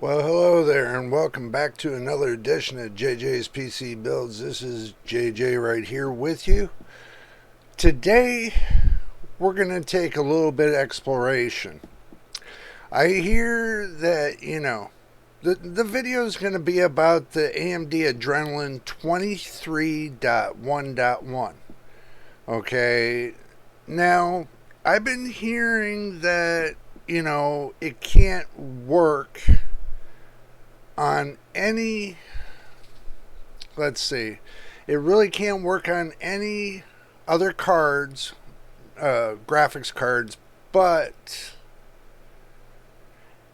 Well, hello there, and welcome back to another edition of JJ's PC Builds. This is JJ right here with you. Today, we're going to take a little bit of exploration. I hear that, the video is going to be about the AMD Adrenalin 23.1.1. Okay, now, I've been hearing that, it can't work on any, let's see, it really can't work on any other cards, graphics cards, but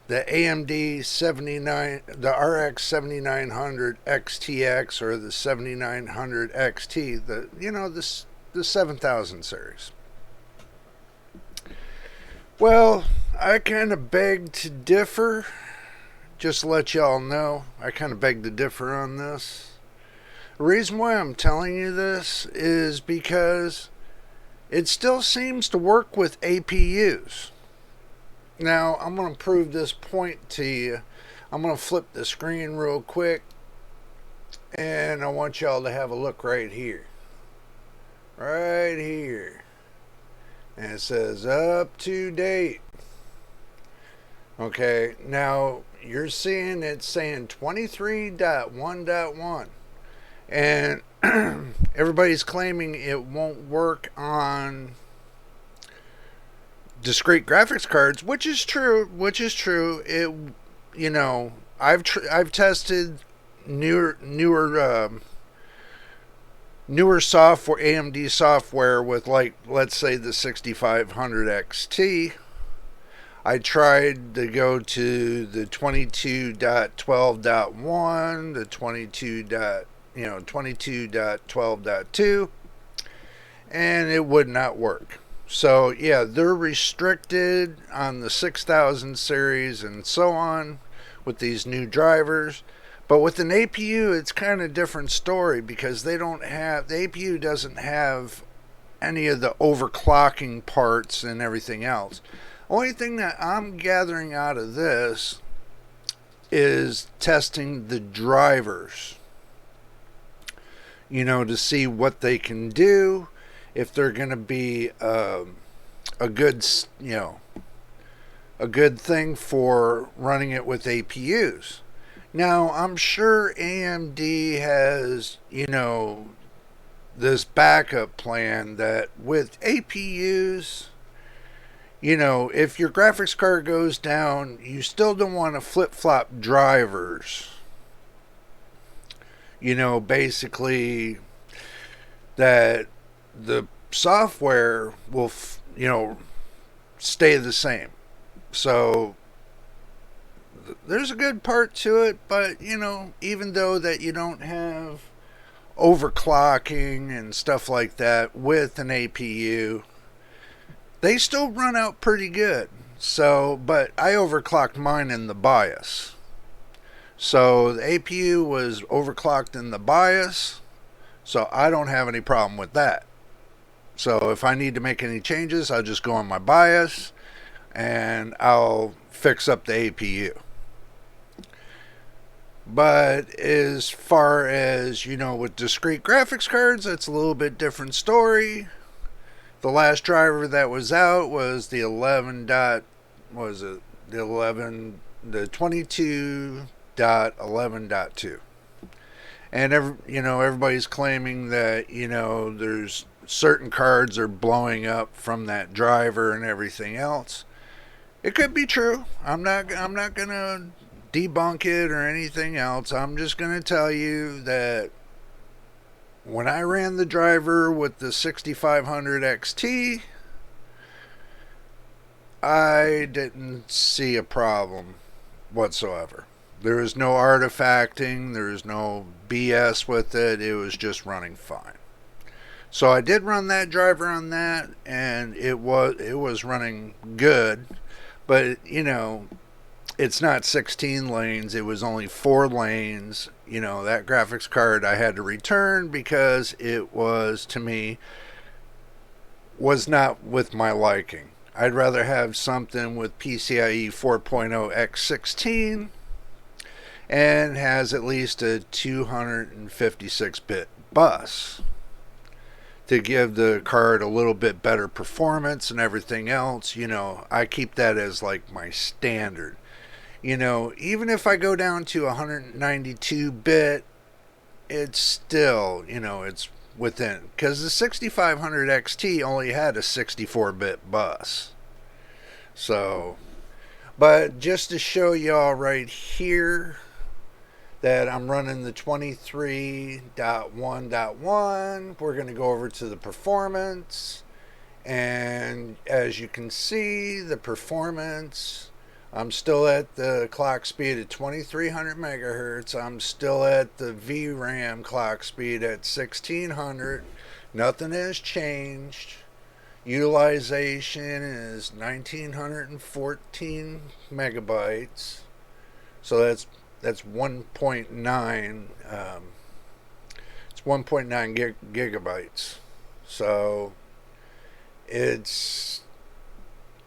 the AMD 79, the RX 7900 XTX or the 7900 XT, the 7000 series. Well, I kind of beg to differ. Just to let y'all know, I kind of beg to differ on this. The reason why I'm telling you this is because it still seems to work with APUs. Now, I'm going to prove this point to you. I'm going to flip the screen real quick, and I want y'all to have a look right here. Right here. And it says up to date. Okay, now you're seeing it's saying 23.1.1, and everybody's claiming it won't work on discrete graphics cards, which is true. It, I've tested newer software, AMD software with, like, let's say the 6500 XT. I tried to go to the 22.12.1, the 22.12.2, and it would not work. So yeah, they're restricted on the 6000 series and so on with these new drivers. But with an APU, it's kind of a different story because the APU doesn't have any of the overclocking parts and everything else. Only thing that I'm gathering out of this is testing the drivers, to see what they can do, if they're going to be a good thing for running it with APUs. Now, I'm sure AMD has, this backup plan that with APUs, if your graphics card goes down, you still don't want to flip-flop drivers. Basically that the software will, stay the same. So there's a good part to it, but, even though that you don't have overclocking and stuff like that with an APU, they still run out pretty good. So, but I overclocked mine in the BIOS. So the APU was overclocked in the BIOS, so I don't have any problem with that. So if I need to make any changes, I'll just go on my BIOS and I'll fix up the APU. But as far as, with discrete graphics cards, it's a little bit different story. The last driver that was out was the 22.11.2. And everybody's claiming that, there's certain cards are blowing up from that driver and everything else. It could be true. I'm not going to debunk it or anything else. I'm just going to tell you that when I ran the driver with the 6500 XT, I didn't see a problem whatsoever. There was no artifacting, there was no BS with it, it was just running fine. So I did run that driver on that, and it was running good, but it's not 16 lanes, it was only 4 lanes. That graphics card I had to return because it was, to me, was not with my liking. I'd rather have something with PCIe 4.0 x16 and has at least a 256-bit bus to give the card a little bit better performance and everything else. I keep that as like my standard. Even if I go down to 192-bit, it's still, it's within, because the 6500 XT only had a 64-bit bus. So, but just to show y'all right here that I'm running the 23.1.1, we're going to go over to the performance. And as you can see, the performance, I'm still at the clock speed at 2300 megahertz. I'm still at the VRAM clock speed at 1600. Nothing has changed. Utilization is 1914 megabytes. So that's 1.9. It's 1.9 gigabytes. So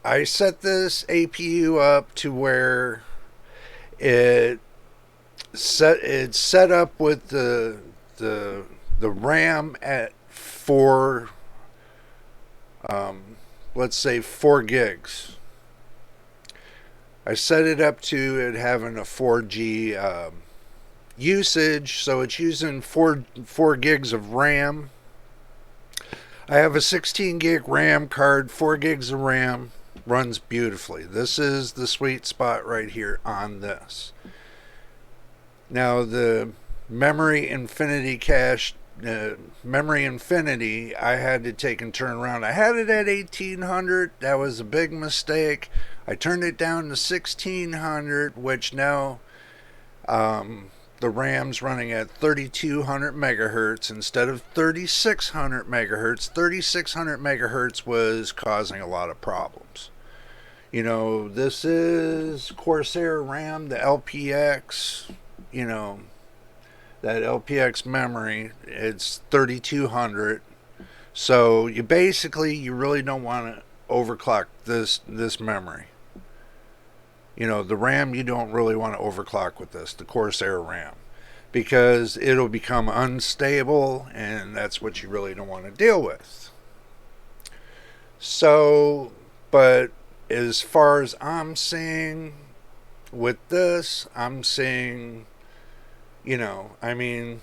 I set this APU up to where it's set up with the RAM at 4, let's say 4 gigs. I set it up to it having a 4G usage, so it's using 4 gigs of RAM. I have a 16 gig RAM card, 4 gigs of RAM, runs beautifully. This is the sweet spot right here on this. Now the memory infinity cache, memory infinity, I had to take and turn around. I had it at 1800, that was a big mistake. I turned it down to 1600, which now the RAM's running at 3200 megahertz instead of 3600 megahertz. 3600 megahertz was causing a lot of problems. This is Corsair RAM, the LPX, that LPX memory, it's 3200. So you really don't want to overclock this memory. The RAM, you don't really want to overclock with this, the Corsair RAM, because it'll become unstable, and that's what you really don't want to deal with. So, but as far as I'm seeing with this, I'm seeing, I'm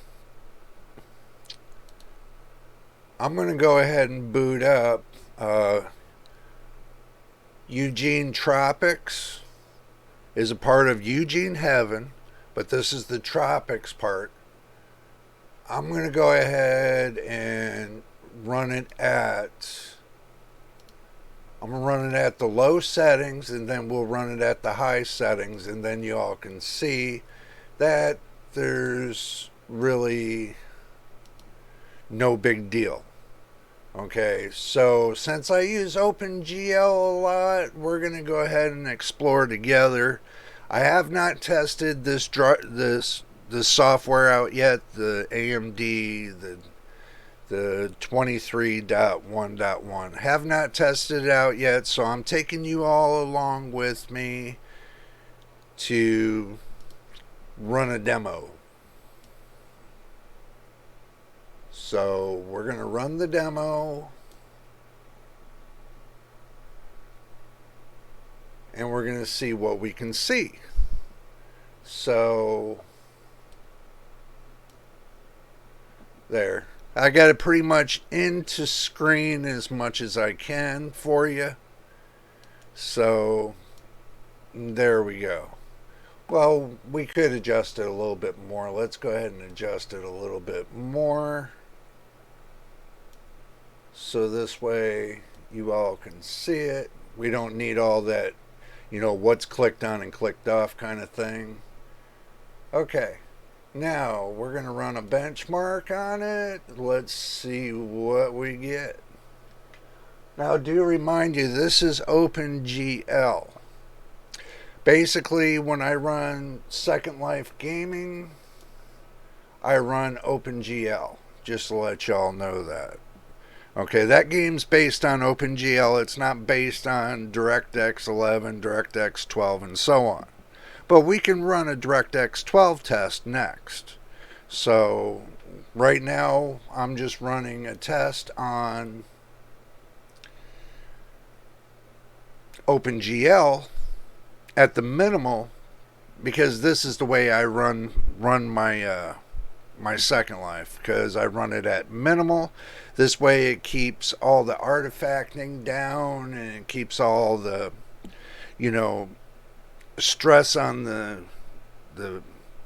going to go ahead and boot up Eugene Tropics. Is a part of Eugene Heaven, but this is the Tropics part. I'm going to go ahead and run it at, I'm going to run it at the low settings, and then we'll run it at the high settings, and then you all can see that there's really no big deal. Okay, so since I use OpenGL a lot, we're going to go ahead and explore together. I have not tested this software out yet, the AMD, the 23.1.1. Have not tested it out yet, so I'm taking you all along with me to run a demo. So we're going to run the demo, and we're going to see what we can see. So there, I got it pretty much into screen as much as I can for you. So there we go. Well, we could adjust it a little bit more. Let's go ahead and adjust it a little bit more, so this way you all can see it. We don't need all that, what's clicked on and clicked off kind of thing. Okay, now we're going to run a benchmark on it. Let's see what we get. Now, do remind you, this is OpenGL. Basically, when I run Second Life Gaming, I run OpenGL, just to let y'all know that. Okay, that game's based on OpenGL. It's not based on DirectX 11, DirectX 12, and so on. But we can run a DirectX 12 test next. So right now I'm just running a test on OpenGL at the minimal, because this is the way I run my my Second Life, because I run it at minimal. This way it keeps all the artifacting down, and it keeps all the, you know, stress on the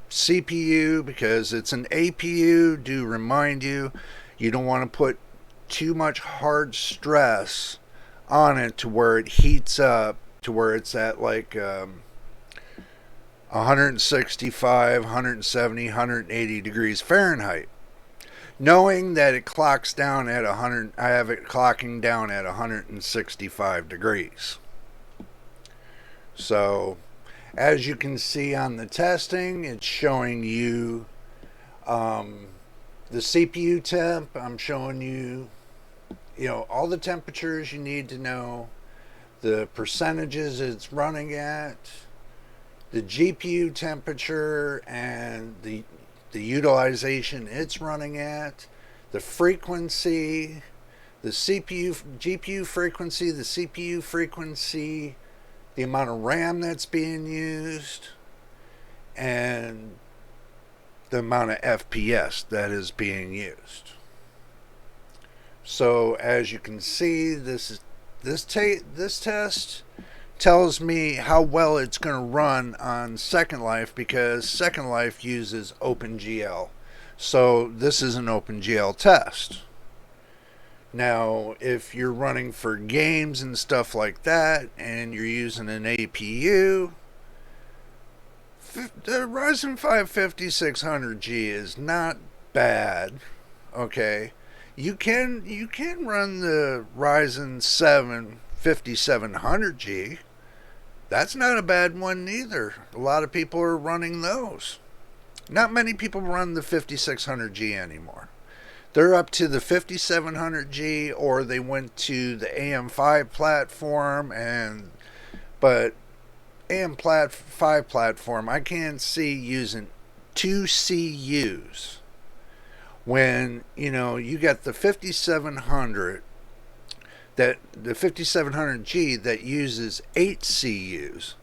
CPU, because it's an APU. Do remind you, you don't want to put too much hard stress on it to where it heats up to where it's at like 165, 170, 180 degrees Fahrenheit. Knowing that it clocks down at 100, I have it clocking down at 165 degrees. So, as you can see on the testing, it's showing you the CPU temp. I'm showing you, all the temperatures you need to know, the percentages it's running at, the GPU temperature, and the utilization it's running at, the frequency, the GPU frequency, the CPU frequency, the amount of RAM that's being used, and the amount of FPS that is being used. So as you can see, this test tells me how well it's going to run on Second Life, because Second Life uses OpenGL. So this is an OpenGL test. Now, if you're running for games and stuff like that, and you're using an APU, the Ryzen 5 5600G is not bad. Okay, you can run the Ryzen 7 5700G. That's not a bad one either. A lot of people are running those. Not many people run the 5600G anymore. They're up to the 5700G, or they went to the AM5 platform, but AM5 platform, I can't see using 2 CUs when you got the 5700, that the 5700G that uses 8 CUs,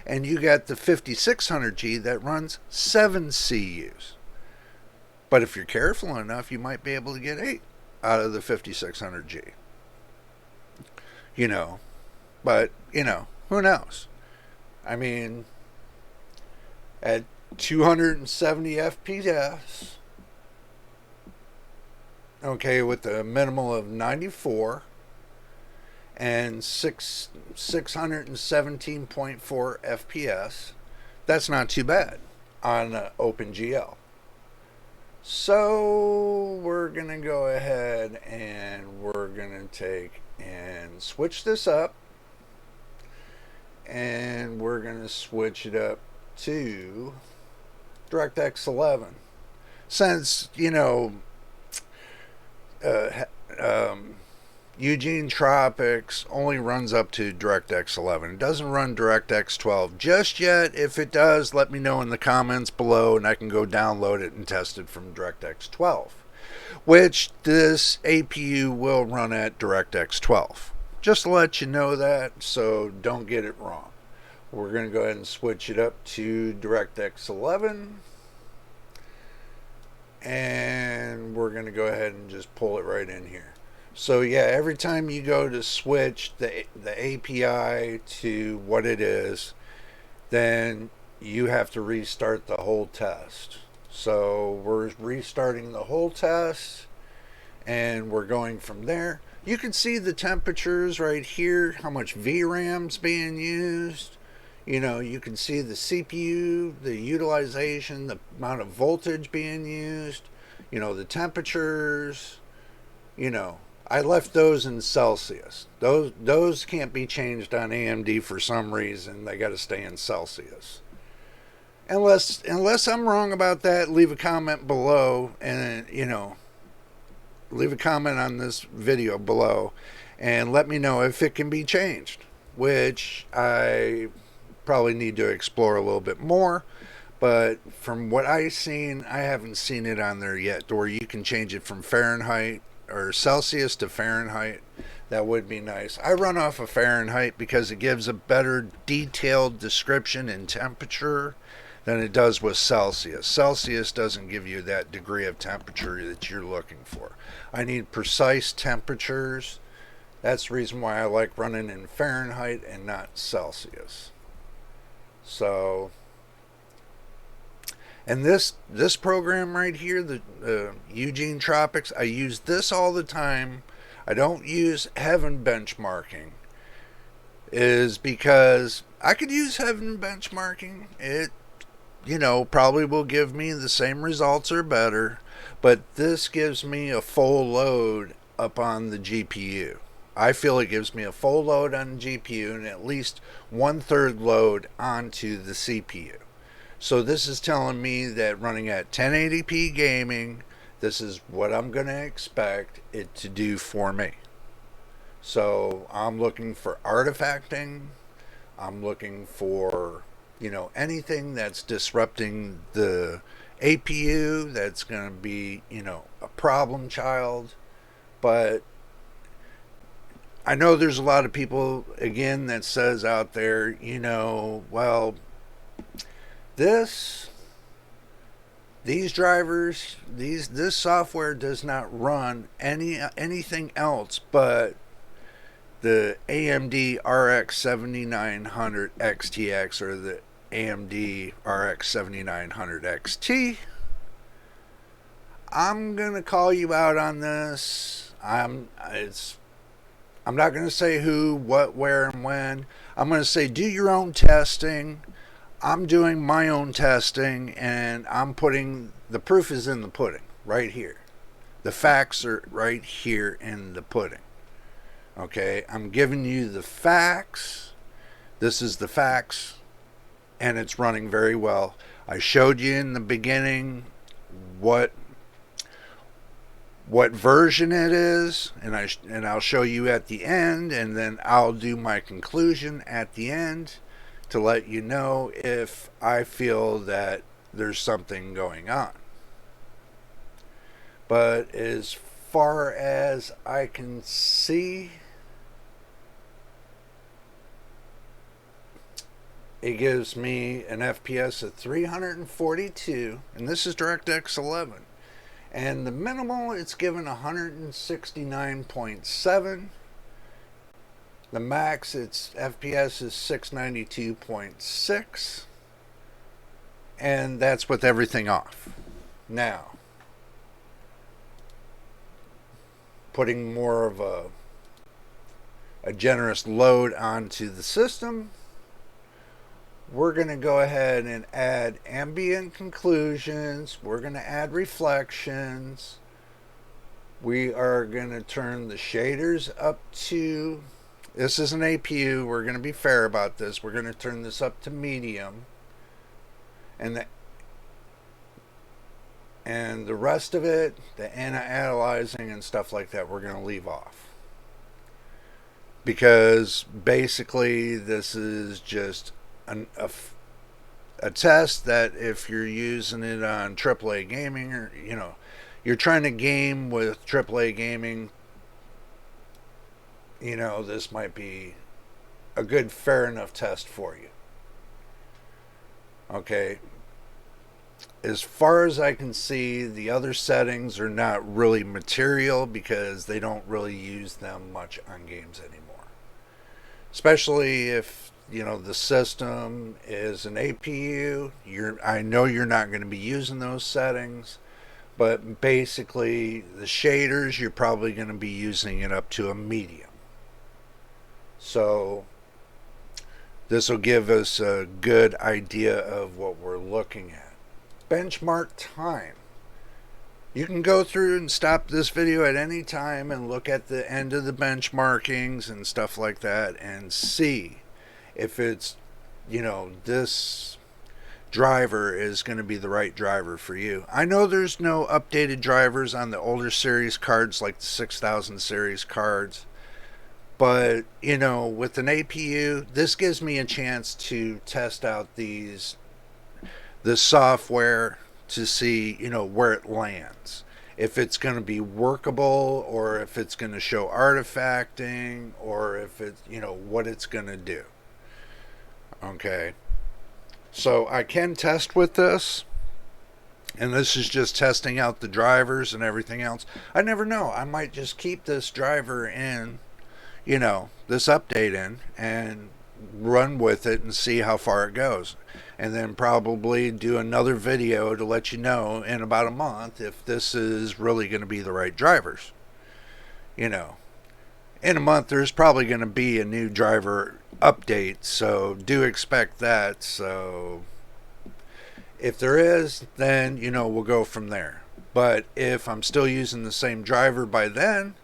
and you got the 5600G that runs 7 CUs. But if you're careful enough, you might be able to get 8 out of the 5600G. But who knows? I mean, at 270 FPS, okay, with a minimal of 94 and 617.4 FPS, that's not too bad on OpenGL. So we're going to go ahead and we're going to take and switch this up, and we're going to switch it up to DirectX 11. Since, Eugene Tropics only runs up to DirectX 11. It doesn't run DirectX 12 just yet. If it does, let me know in the comments below, and I can go download it and test it from DirectX 12, which this APU will run at DirectX 12. Just to let you know that, so don't get it wrong. We're going to go ahead and switch it up to DirectX 11, and we're going to go ahead and just pull it right in here. So yeah, every time you go to switch the API to what it is, then you have to restart the whole test. So we're restarting the whole test, and we're going from there. You can see the temperatures right here, how much VRAM's being used. You can see the CPU, the utilization, the amount of voltage being used, the temperatures. I left those in Celsius. Those can't be changed on AMD for some reason. They got to stay in Celsius. Unless I'm wrong about that, leave a comment below, and leave a comment on this video below and let me know if it can be changed, which I probably need to explore a little bit more. But from what I've seen, I haven't seen it on there yet, where you can change it from Fahrenheit or Celsius to Fahrenheit. That would be nice. I run off of Fahrenheit because it gives a better detailed description in temperature than it does with Celsius. Celsius doesn't give you that degree of temperature that you're looking for. I need precise temperatures. That's the reason why I like running in Fahrenheit and not Celsius. So, and this program right here, the Eugene Tropics, I use this all the time. I don't use Heaven benchmarking, is because I could use Heaven benchmarking. It, probably will give me the same results or better, but this gives me a full load up on the GPU. I feel it gives me a full load on the GPU and at least 1/3 load onto the CPU. So this is telling me that running at 1080p gaming, this is what I'm going to expect it to do for me. So I'm looking for artifacting. I'm looking for, anything that's disrupting the APU, that's going to be, a problem child. But I know there's a lot of people, again, that says out there, well, these drivers, this software does not run anything else but the AMD RX 7900 XTX or the AMD RX 7900 XT. I'm gonna call you out on this. I'm not gonna say who, what, where, and when. I'm gonna say do your own testing. I'm doing my own testing, and I'm putting, the proof is in the pudding, right here. The facts are right here in the pudding. Okay, I'm giving you the facts. This is the facts, and it's running very well. I showed you in the beginning what version it is, and I'll show you at the end, and then I'll do my conclusion at the end to let you know if I feel that there's something going on. But as far as I can see, it gives me an FPS of 342, and this is DirectX 11. And the minimal, it's given 169.7. The max, its FPS is 692.6. And that's with everything off. Now, putting more of a generous load onto the system, we're going to go ahead and add ambient conclusions. We're going to add reflections. We are going to turn the shaders up to, this is an APU, we're going to be fair about this. We're going to turn this up to medium. And the rest of it, the anti-aliasing and stuff like that, we're going to leave off. Because basically this is just a test that if you're using it on AAA gaming, or you're trying to game with AAA gaming, this might be a good, fair enough test for you. Okay, as far as I can see, the other settings are not really material because they don't really use them much on games anymore, especially if the system is an APU. I know you're not going to be using those settings, but basically the shaders, you're probably going to be using it up to a medium. So this will give us a good idea of what we're looking at. Benchmark time. You can go through and stop this video at any time and look at the end of the benchmarkings and stuff like that and see if it's, this driver is going to be the right driver for you. I know there's no updated drivers on the older series cards like the 6000 series cards, But, you know, with an APU, this gives me a chance to test out the software to see, you know, where it lands. If it's going to be workable, or if it's going to show artifacting, or if it's, you know, what it's going to do. Okay. So I can test with this, and this is just testing out the drivers and everything else. I never know. I might just keep this driver in, you know, this update in, and run with it and see how far it goes. And then probably do another video to let you know in about a month if this is really going to be the right drivers. You know, in a month there's probably going to be a new driver update, so do expect that. So if there is, then, you know, we'll go from there. But if I'm still using the same driver by then,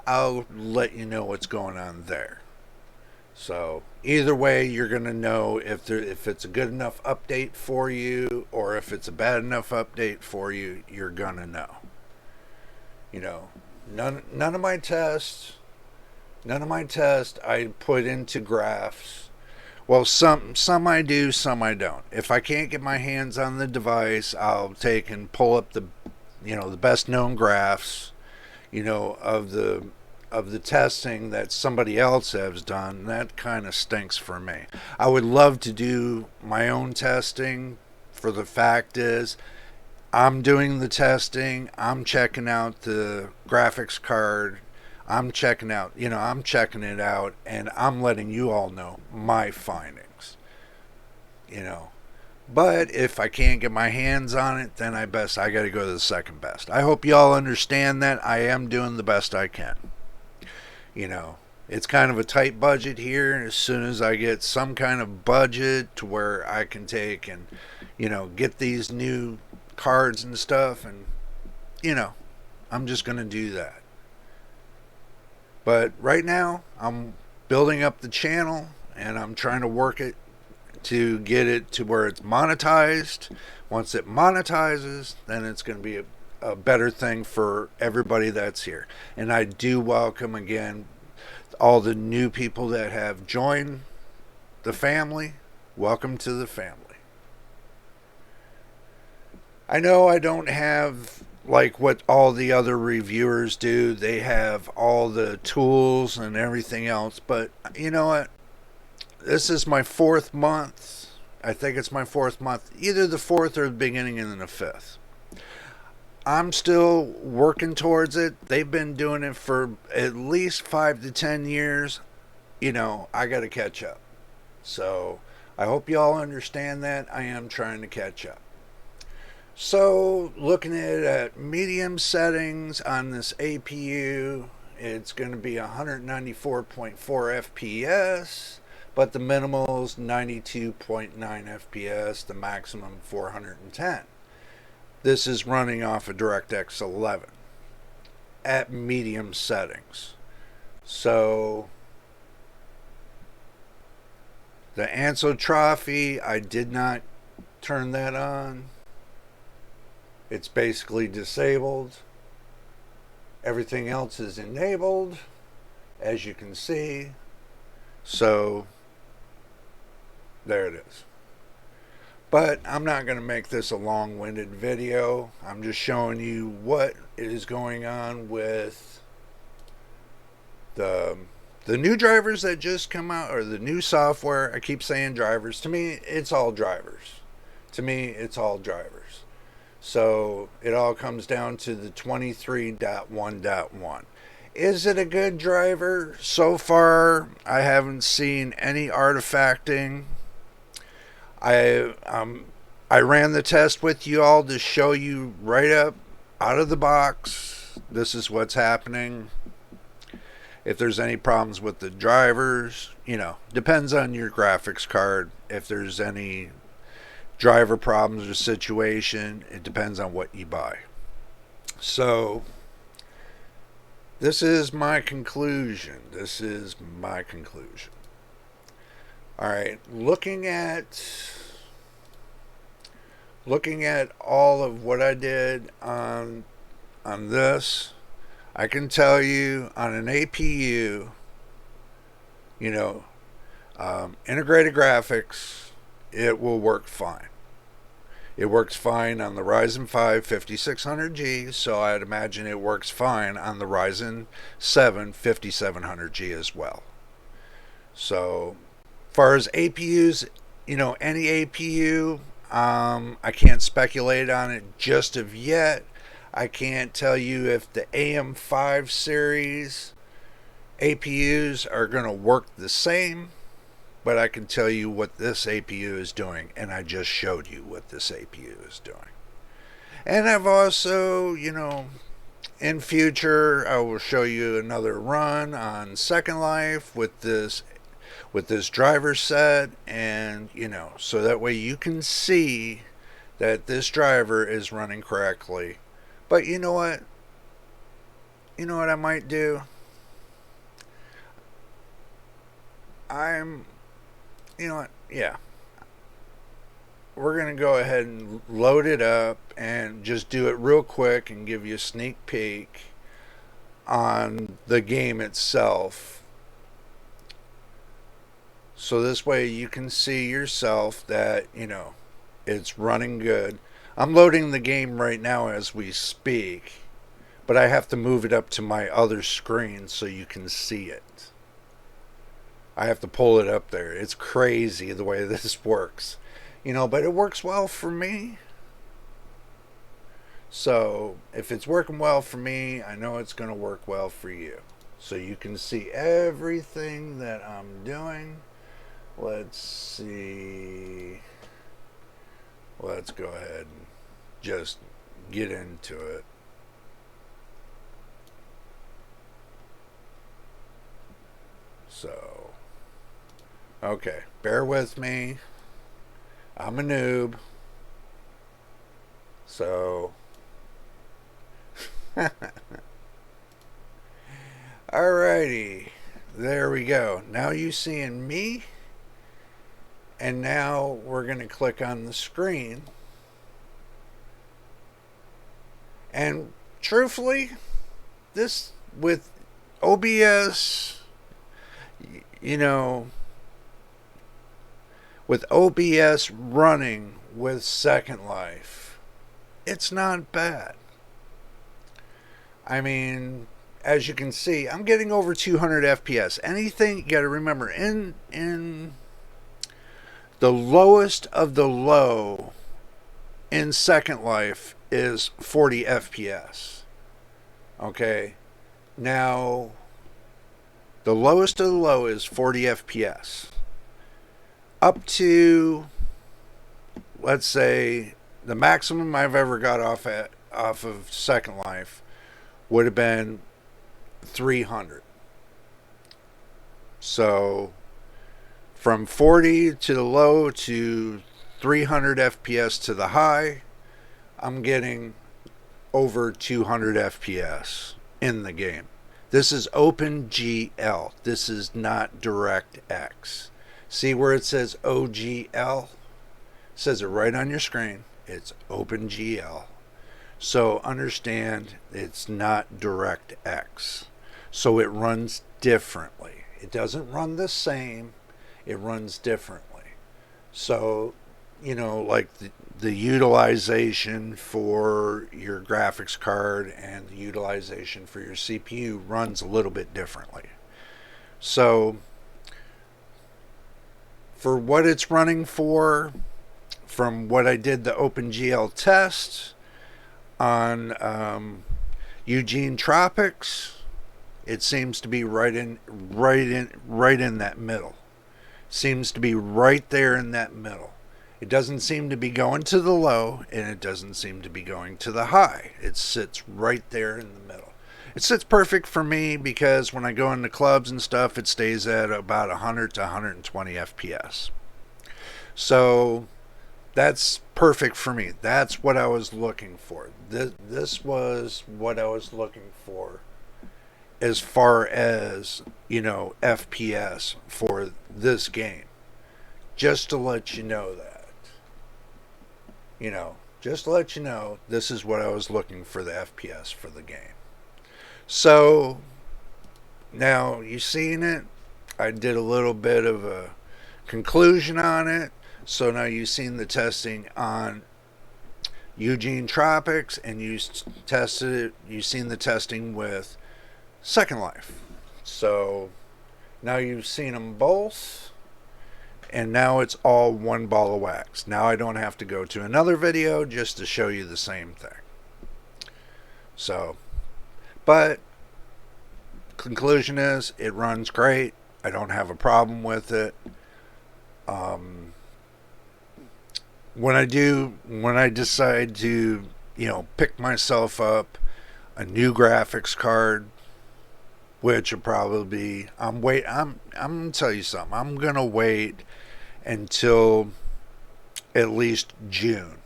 I'll let you know what's going on there. So either way, you're going to know if it's a good enough update for you, or if it's a bad enough update for you. You're going to know. You know, none of my tests I put into graphs. Well, some I do, some I don't. If I can't get my hands on the device, I'll take and pull up the, you know, the best known graphs, you know, of the testing that somebody else has done. That kind of stinks for me. I would love to do my own testing. For the fact is, I'm doing the testing. I'm checking out the graphics card. I'm checking it out, and I'm letting you all know my findings. You know. But if I can't get my hands on it, then I got to go to the second best. I hope you all understand that I am doing the best I can. You know, it's kind of a tight budget here. As soon as I get some kind of budget to where I can take and, you know, get these new cards and stuff, and, you know, I'm just going to do that. But right now, I'm building up the channel, and I'm trying to work it to get it to where it's monetized. Once it monetizes, then it's going to be a better thing for everybody that's here. And I do welcome again all the new people that have joined the family. Welcome to the family. I know I don't have like what all the other reviewers do. They have all the tools and everything else, but you know what? This is my 4th month. I think it's my 4th month, either the 4th or the beginning of the 5th. I'm still working towards it. They've been doing it for at least 5 to 10 years. You know, I got to catch up. So I hope you all understand that. I am trying to catch up. So looking at medium settings on this APU, it's going to be 194.4 FPS, but the minimal is 92.9 FPS, the maximum 410. This is running off of DirectX 11 at medium settings. So the anisotropy, I did not turn that on. It's basically disabled. Everything else is enabled, as you can see. So there it is. But I'm not going to make this a long-winded video. I'm just showing you what is going on with the new drivers that just come out, or the new software. I keep saying drivers. To me, it's all drivers. So it all comes down to the 23.1.1. Is it a good driver? So far, I haven't seen any artifacting. I ran the test with you all to show you right up out of the box. This is what's happening. If there's any problems with the drivers, you know, depends on your graphics card. If there's any driver problems or situation, it depends on what you buy. So this is my conclusion. All right, looking at all of what I did on this, I can tell you on an APU, you know, integrated graphics, it will work fine. It works fine on the Ryzen 5 5600G, so I'd imagine it works fine on the Ryzen 7 5700G as well. So, as far as APUs, any APU, I can't speculate on it just of yet. I can't tell you if the AM5 series APUs are going to work the same, but I can tell you what this APU is doing, and I just showed you what this APU is doing. And I've also, in future, I will show you another run on Second Life with this driver set, and so that way you can see that this driver is running correctly. But you know what I might do? Yeah, we're gonna go ahead and load it up and just do it real quick and give you a sneak peek on the game itself, so this way you can see yourself that it's running good. I'm loading the game right now as we speak, but I have to move it up to my other screen so you can see it. I have to pull it up there. It's crazy the way this works, but it works well for me. So if it's working well for me, I know it's going to work well for you. So you can see everything that I'm doing. Let's see. Let's go ahead and just get into it. So, okay, bear with me. I'm a noob. So, alrighty, there we go. Now you seeing me, and now we're going to click on the screen. And truthfully, this with OBS, with OBS running with Second Life, it's not bad. I mean, as you can see, I'm getting over 200 FPS. Anything, you got to remember, in the lowest of the low in Second Life is 40 FPS. Okay? Now, the lowest of the low is 40 FPS. Up to, let's say, the maximum I've ever got off of Second Life would have been 300. So, from 40 to the low to 300 FPS to the high, I'm getting over 200 FPS in the game. This is OpenGL. This is not DirectX. See where it says OGL? It says it right on your screen. It's OpenGL. So understand it's not DirectX. So it runs differently. It doesn't run the same. It runs differently. So, like the utilization for your graphics card and the utilization for your CPU runs a little bit differently. So, for what it's running for, from what I did the OpenGL test on Eugene Tropics, it seems to be right in that middle. Seems to be right there in that middle. It doesn't seem to be going to the low, and it doesn't seem to be going to the high. It sits right there in the middle. It sits perfect for me because when I go into clubs and stuff, it stays at about 100 to 120 FPS. So that's perfect for me. That's what I was looking for. This was what I was looking for as far as, FPS for this game. Just to let you know that. Just to let you know, this is what I was looking for the FPS for the game. So, now, you seeing it? I did a little bit of a conclusion on it. So now you've seen the testing on Eugene Tropics, and tested it. You've seen the testing with Second Life. So now you've seen them both, and now it's all one ball of wax. Now I don't have to go to another video just to show you the same thing. So, but conclusion is it runs great. I don't have a problem with it. When I decide to, pick myself up a new graphics card, which will probably be, I'm gonna tell you something. I'm gonna wait until at least June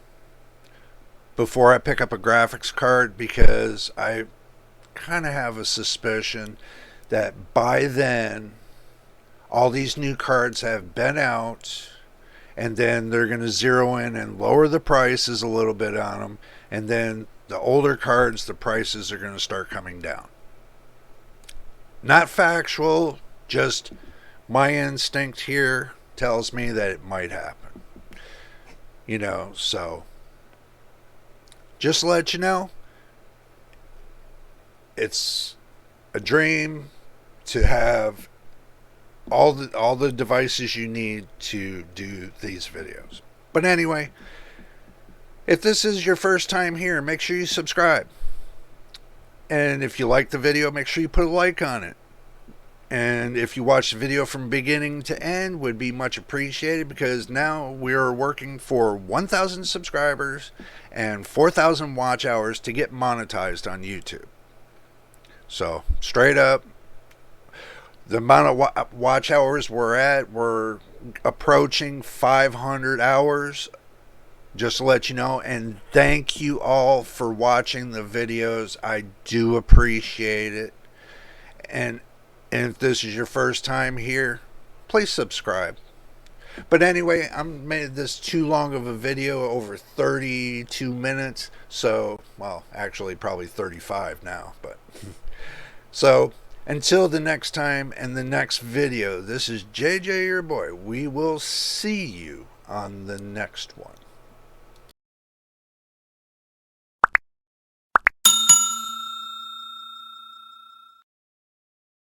before I pick up a graphics card, because I kind of have a suspicion that by then all these new cards have been out, and then they're going to zero in and lower the prices a little bit on them, and then the older cards, the prices are going to start coming down. Not factual, just my instinct here tells me that it might happen. So just to let you know, it's a dream to have all the devices you need to do these videos. But anyway, if this is your first time here, make sure you subscribe. And if you like the video, make sure you put a like on it. And if you watch the video from beginning to end, would be much appreciated, because now we are working for 1,000 subscribers and 4,000 watch hours to get monetized on YouTube. So straight up, the amount of watch hours we're approaching 500 hours, just to let you know. And thank you all for watching the videos. I do appreciate it. And if this is your first time here, please subscribe. But anyway, I made this too long of a video, over 32 minutes. So, well, actually probably 35 now. But so, until the next time and the next video, this is JJ, your boy. We will see you on the next one.